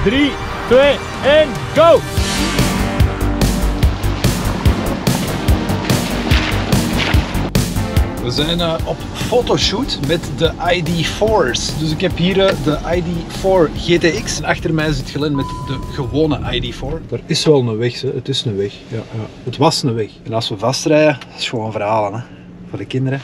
3, 2, 1, go! We zijn op fotoshoot met de ID.4's. Dus ik heb hier de ID.4 GTX. En achter mij zit Glenn met de gewone ID.4. Er is wel een weg, hè. Het is een weg. Ja. Het was een weg. En als we vastrijden, dat is gewoon verhalen, hè. Voor de kinderen.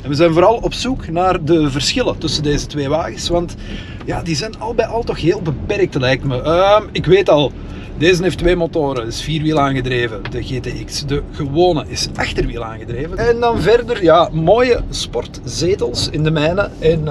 En we zijn vooral op zoek naar de verschillen tussen deze twee wagens, want ja, die zijn al bij al toch heel beperkt, lijkt me. Ik weet al, deze heeft 2 motoren, is 4wiel aangedreven, de GTX. De gewone is achterwiel aangedreven. En dan verder, ja, mooie sportzetels in de mijne en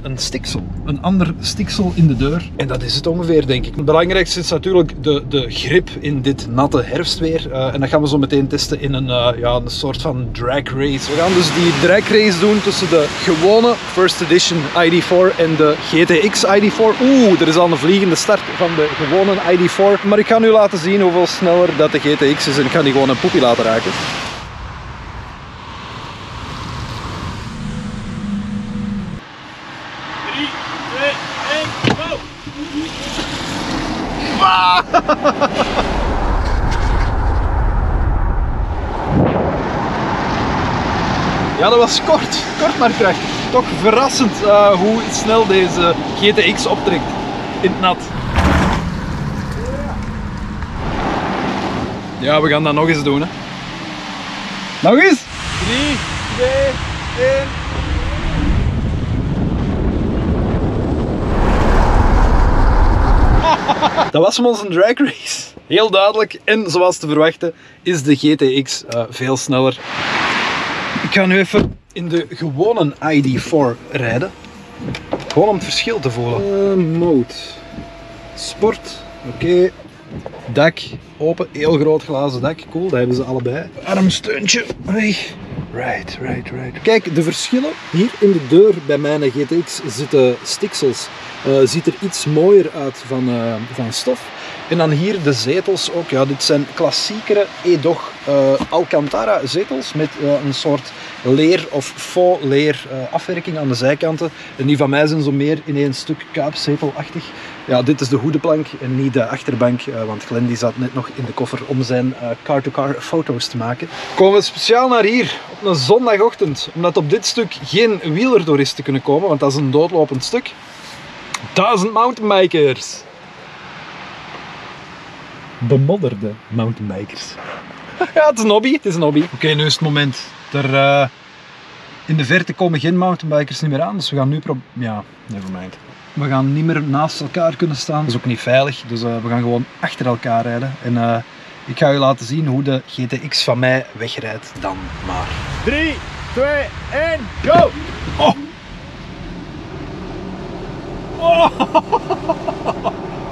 een stiksel. Een ander stiksel in de deur. En dat is het ongeveer, denk ik. Het belangrijkste is natuurlijk de grip in dit natte herfstweer. En dat gaan we zo meteen testen in een soort van drag race. We gaan dus die drag race doen tussen de gewone First Edition ID.4 en de GTX ID.4. Oeh, er is al een vliegende start van de gewone ID.4. Maar ik ga nu laten zien hoeveel sneller dat de GTX is en ik ga die gewoon een poepie laten raken. Ja, dat was kort maar krachtig. Toch verrassend hoe snel deze GTX optrekt in het nat. Ja, we gaan dat nog eens doen, hè. Nog eens! 3, 2, 1. Dat was hem onze drag race. Heel duidelijk en zoals te verwachten is de GTX veel sneller. Ik ga nu even in de gewone ID.4 rijden. Gewoon om het verschil te voelen. Mode. Sport. Oké. Dak. Open. Heel groot glazen dak. Cool, dat hebben ze allebei. Armsteuntje. Right. Kijk, de verschillen. Hier in de deur bij mijn GTX zitten stiksels. Ziet er iets mooier uit van stof. En dan hier de zetels ook. Ja, dit zijn klassiekere Edog Alcantara zetels met een soort leer of faux leer afwerking aan de zijkanten. En die van mij zijn zo meer in één stuk kuipzetelachtig. Ja, dit is de hoedenplank en niet de achterbank, want Glenn die zat net nog in de koffer om zijn car-to-car foto's te maken. Komen we speciaal naar hier op een zondagochtend, omdat op dit stuk geen wiel erdoor is te kunnen komen, want dat is een doodlopend stuk. 1000 mountainbikers! Bemodderde mountainbikers. Ja, het is een hobby. Oké, nu is het moment. In de verte komen geen mountainbikers niet meer aan, dus we gaan nu ja, nevermind. We gaan niet meer naast elkaar kunnen staan, dat is ook niet veilig, dus we gaan gewoon achter elkaar rijden. En ik ga u laten zien hoe de GTX van mij wegrijdt dan maar. 3, 2, 1, go! Oh! Oh!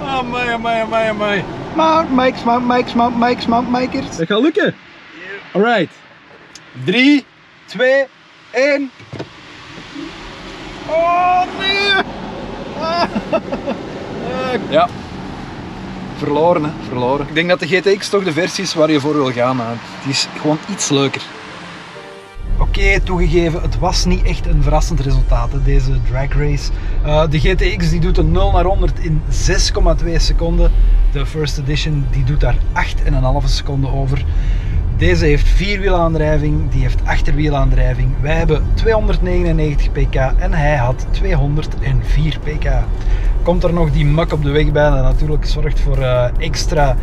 Amai. Mountainbikers. Dat gaat lukken. Alright. 3, 2, 1. Oh nee! Ja. Verloren, hè. Verloren. Ik denk dat de GTX toch de versie is waar je voor wil gaan. Die is gewoon iets leuker. Oké, toegegeven, het was niet echt een verrassend resultaat, hè, deze drag race. De GTX die doet een 0 naar 100 in 6,2 seconden. De First Edition die doet daar 8,5 seconden over. Deze heeft vierwielaandrijving, die heeft achterwielaandrijving. Wij hebben 299 pk en hij had 204 pk. Komt er nog die mak op de weg bij, dat natuurlijk zorgt voor extra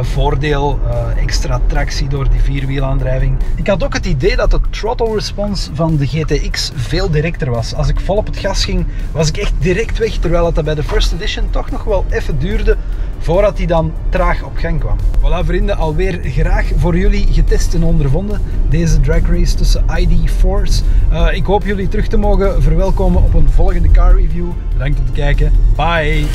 voordeel, extra tractie door die vierwielaandrijving. Ik had ook het idee dat de throttle response van de GTX veel directer was. Als ik vol op het gas ging, was ik echt direct weg, terwijl het bij de First Edition toch nog wel even duurde voordat hij dan traag op gang kwam. Voilà vrienden, alweer graag voor jullie getest en ondervonden deze drag race tussen ID.4's. Ik hoop jullie terug te mogen verwelkomen op een volgende car review. Bedankt om te kijken. Bye!